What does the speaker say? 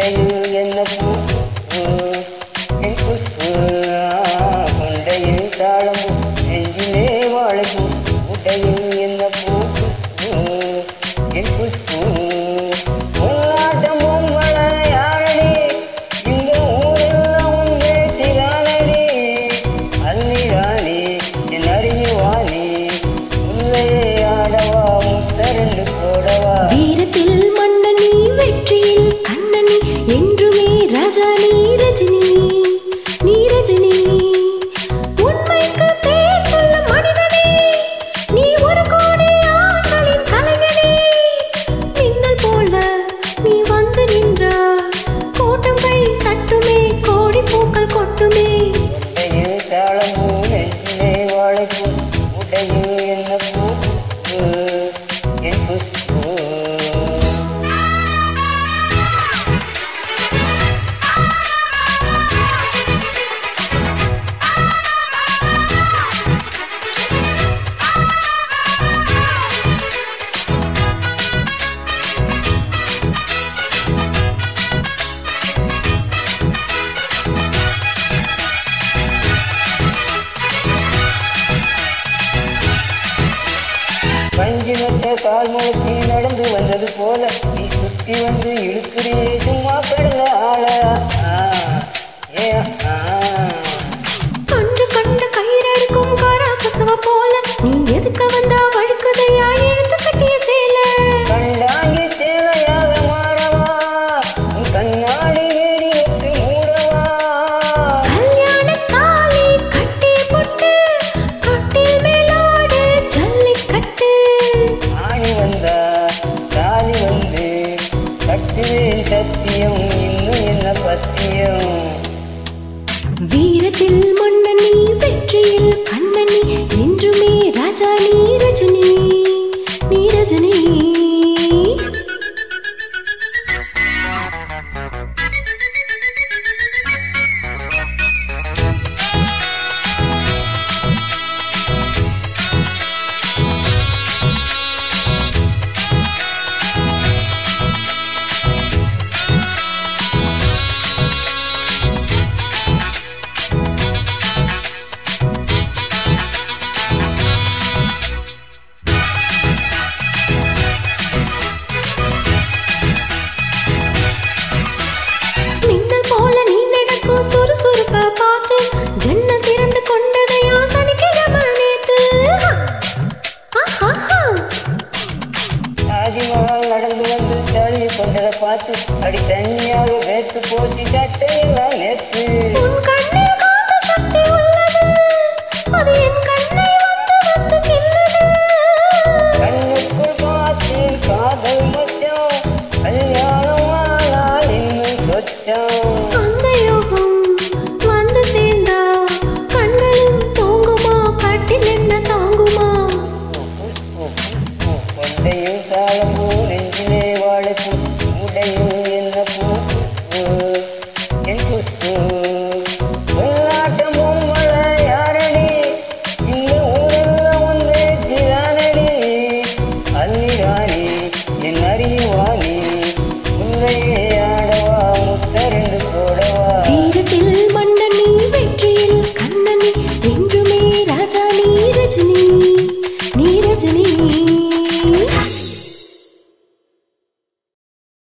முட்டையில் என்ன பூ என் குஷ்பு கொண்டையில் தாழம்பூ நெஞ்சிலே வாழைப்பூ முட்டையில் என்ன பூ என் குஷ்பு பொன்னாட்டமும் மழையானடி இந்த ஊரெல்லாம் உன் வேட்டிதானடி அல்லிராணி என் அறிவாணி உள்ளையே ஆடவா முத்தரண்டு போடவா வீரத்தில் மன்னனி வெற்றியில் கண்ணனி என்றுமே ராஜா நீ ரஜினி நீ ரஜினி உண்மைக்கு பேர் சொல்லும் மனிதனே நீ ஒரு கோடி ஆண்களின் கலைஞனே மின்னல் போல நீ வந்து நின்றாய் கோட்டம் கை தட்டுமே கோடி பூக்கள் கொட்டுமே முட்டையில் தாழம்பூ நெஞ்சிலே வாழைப்பூ முட்டையில் என்ன பூ என் குஷ்பு பஞ்சினத்தை கால் முளைச்சி நடந்து வந்தது போல நீ சுத்தி வந்து இழுக்கிறே சும்மா கடல ஆள